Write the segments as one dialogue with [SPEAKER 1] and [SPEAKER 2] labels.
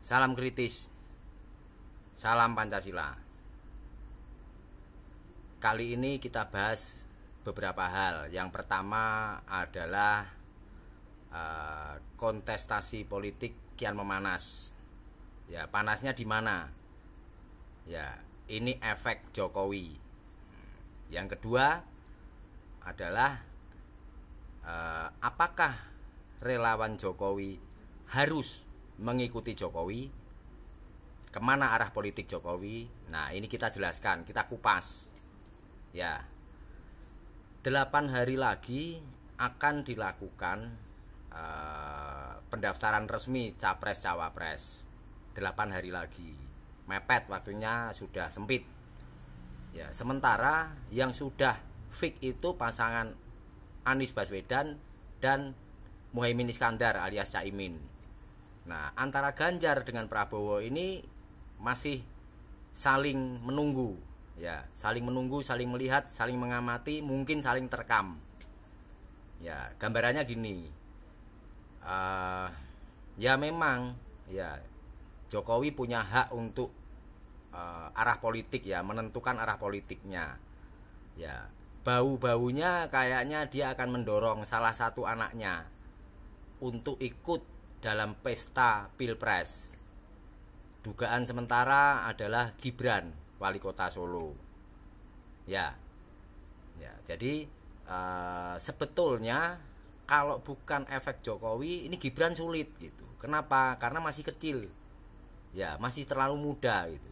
[SPEAKER 1] Salam kritis, salam Pancasila. Kali ini kita bahas beberapa hal. Yang pertama adalah kontestasi politik kian memanas. Ya, panasnya di mana? Ya, ini efek Jokowi. Yang kedua adalah apakah relawan Jokowi harus mengikuti Jokowi? Kemana arah politik Jokowi? Nah, ini kita jelaskan, kita kupas. Ya, 8 hari lagi akan dilakukan pendaftaran resmi Capres-Cawapres. 8 hari lagi. Mepet waktunya, sudah sempit. Ya, sementara yang sudah fix itu pasangan Anies Baswedan dan Muhaimin Iskandar alias Caimin. Nah, antara Ganjar dengan Prabowo ini masih saling menunggu, ya, saling menunggu, saling melihat, saling mengamati, mungkin saling terekam. Ya, gambarannya gini, ya memang, ya Jokowi punya hak untuk arah politik, ya, menentukan arah politiknya. Ya, bau-baunya kayaknya dia akan mendorong salah satu anaknya untuk ikut dalam pesta Pilpres. Dugaan sementara adalah Gibran, wali kota Solo. Ya, jadi sebetulnya kalau bukan efek Jokowi, ini Gibran sulit gitu. Kenapa? Karena masih kecil. Ya, masih terlalu muda gitu.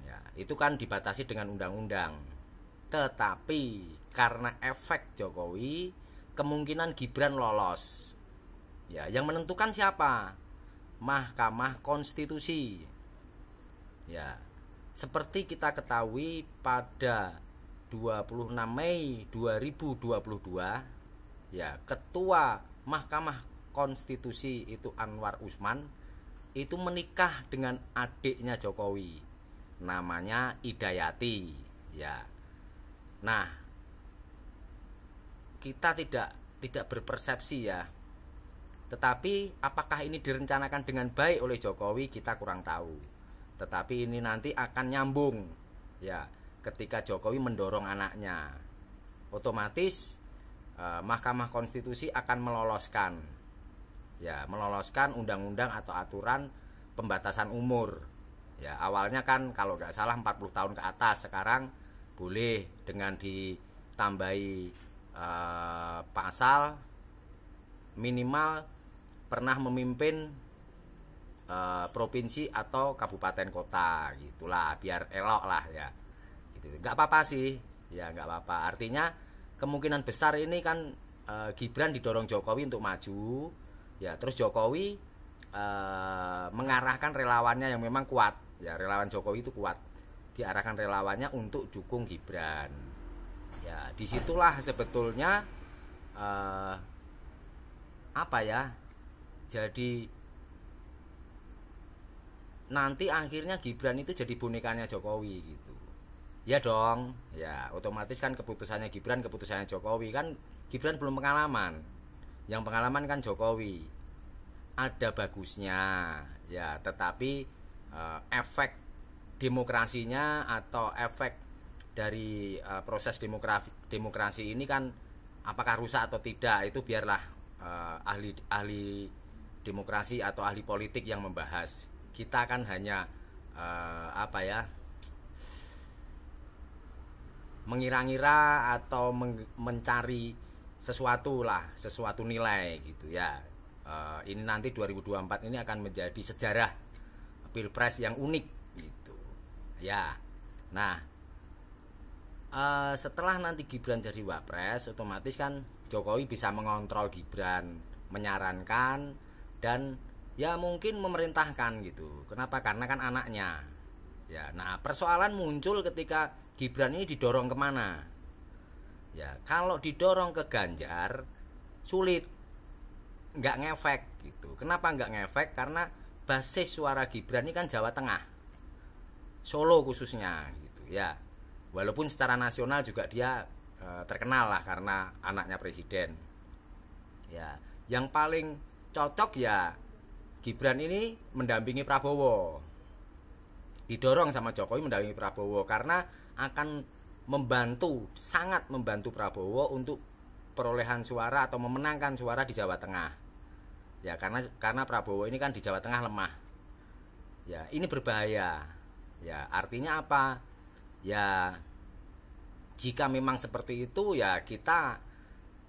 [SPEAKER 1] Ya, itu kan dibatasi dengan undang-undang. Tetapi karena efek Jokowi, kemungkinan Gibran lolos. Ya, yang menentukan siapa? Mahkamah Konstitusi. Ya, seperti kita ketahui pada 26 Mei 2022, ya, Ketua Mahkamah Konstitusi itu Anwar Usman itu menikah dengan adiknya Jokowi. Namanya Hidayati, ya. Nah, kita tidak berpersepsi, ya. Tetapi apakah ini direncanakan dengan baik oleh Jokowi, kita kurang tahu. Tetapi ini nanti akan nyambung, ya, ketika Jokowi mendorong anaknya. Otomatis Mahkamah Konstitusi akan meloloskan, ya, meloloskan undang-undang atau aturan pembatasan umur. Ya, awalnya kan kalau nggak salah 40 tahun ke atas, sekarang boleh dengan ditambahi pasal minimal pernah memimpin provinsi atau kabupaten kota, gitulah, biar elok lah, ya, gitu. Nggak apa-apa sih, ya, nggak apa-apa. Artinya kemungkinan besar ini kan Gibran didorong Jokowi untuk maju, ya, terus Jokowi mengarahkan relawannya yang memang kuat, ya, relawan Jokowi itu kuat, diarahkan relawannya untuk dukung Gibran. Ya, disitulah sebetulnya apa ya, jadi nanti akhirnya Gibran itu jadi bonekanya Jokowi gitu. Ya dong, ya, otomatis kan keputusannya Gibran, keputusannya Jokowi. Kan Gibran belum pengalaman, yang pengalaman kan Jokowi. Ada bagusnya, ya, tetapi efek demokrasinya atau efek dari proses demokrasi ini kan apakah rusak atau tidak, itu biarlah ahli demokrasi atau ahli politik yang membahas. Kita kan hanya apa ya, mengira-ngira atau mencari sesuatu lah, sesuatu nilai gitu, ya. Ini nanti 2024 ini akan menjadi sejarah Pilpres yang unik gitu, ya. Nah, setelah nanti Gibran jadi wapres, otomatis kan Jokowi bisa mengontrol Gibran, menyarankan, dan ya mungkin memerintahkan gitu. Kenapa? Karena kan anaknya. Ya, nah, persoalan muncul ketika Gibran ini didorong kemana? Ya, kalau didorong ke Ganjar, sulit, nggak ngefek gitu. Kenapa nggak ngefek? Karena basis suara Gibran ini kan Jawa Tengah, Solo khususnya gitu, ya. Walaupun secara nasional juga dia terkenal lah karena anaknya presiden. Ya, yang paling cocok ya Gibran ini mendampingi Prabowo, didorong sama Jokowi mendampingi Prabowo karena akan sangat membantu Prabowo untuk perolehan suara atau memenangkan suara di Jawa Tengah. Ya, karena Prabowo ini kan di Jawa Tengah lemah. Ya, ini berbahaya. Ya, artinya apa? Ya, jika memang seperti itu ya kita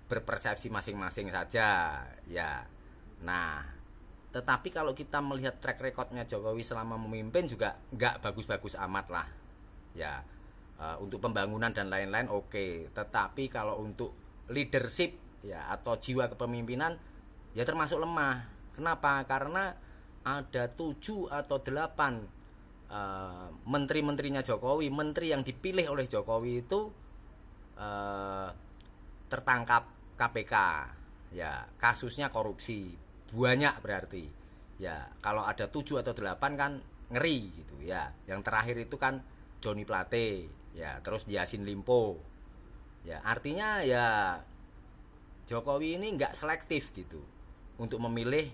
[SPEAKER 1] berpersepsi masing-masing saja. Ya. Nah, tetapi kalau kita melihat track recordnya Jokowi selama memimpin juga nggak bagus-bagus amat lah. Ya, untuk pembangunan dan lain-lain oke. Tetapi kalau untuk leadership ya atau jiwa kepemimpinan ya termasuk lemah. Kenapa? Karena ada 7 atau 8 menteri-menterinya Jokowi, menteri yang dipilih oleh Jokowi itu tertangkap KPK. Ya, kasusnya korupsi. Banyak berarti. Ya, kalau ada 7 atau 8 kan ngeri gitu ya. Yang terakhir itu kan Joni Plate, ya, terus Yassin Limpo. Ya, artinya ya Jokowi ini nggak selektif gitu untuk memilih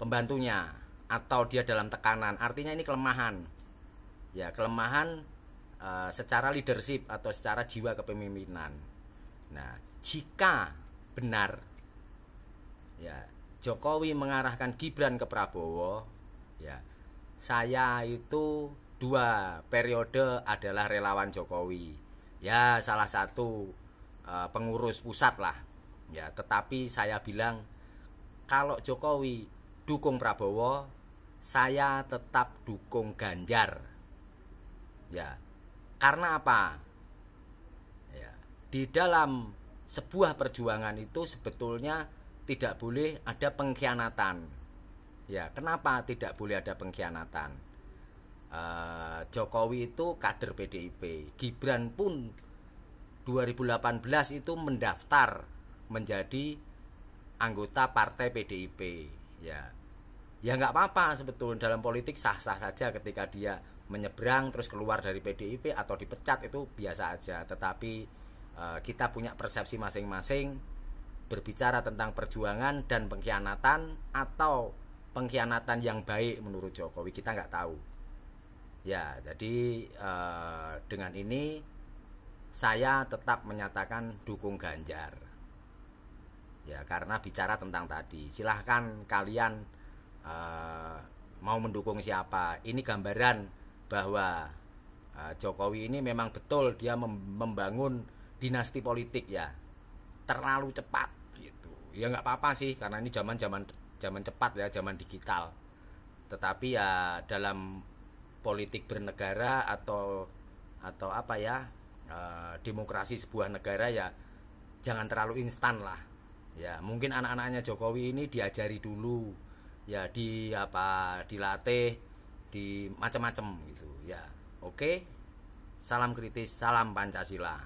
[SPEAKER 1] pembantunya atau dia dalam tekanan. Artinya ini kelemahan. Ya, kelemahan secara leadership atau secara jiwa kepemimpinan. Nah, jika benar ya Jokowi mengarahkan Gibran ke Prabowo, ya saya itu 2 periode adalah relawan Jokowi. Ya, salah satu pengurus pusat lah. Ya, tetapi saya bilang kalau Jokowi dukung Prabowo, saya tetap dukung Ganjar. Ya, karena apa? Ya, di dalam sebuah perjuangan itu sebetulnya tidak boleh ada pengkhianatan. Ya, kenapa tidak boleh ada pengkhianatan? Jokowi itu kader PDIP. Gibran pun 2018 itu mendaftar menjadi anggota partai PDIP. Ya, ya nggak apa-apa sebetulnya, dalam politik sah-sah saja ketika dia menyeberang terus keluar dari PDIP atau dipecat, itu biasa aja. Tetapi kita punya persepsi masing-masing berbicara tentang perjuangan dan pengkhianatan atau pengkhianatan yang baik menurut Jokowi, kita nggak tahu. Ya, jadi dengan ini saya tetap menyatakan dukung Ganjar. Ya, karena bicara tentang tadi, silahkan kalian mau mendukung siapa. Ini gambaran bahwa Jokowi ini memang betul dia membangun dinasti politik ya terlalu cepat gitu. Ya nggak apa-apa sih, karena ini zaman cepat ya, zaman digital. Tetapi ya dalam politik bernegara atau apa ya, demokrasi sebuah negara ya jangan terlalu instan lah. Ya, mungkin anak-anaknya Jokowi ini diajari dulu ya, dilatih di macam-macam gitu ya. Oke. Salam kritis, salam Pancasila.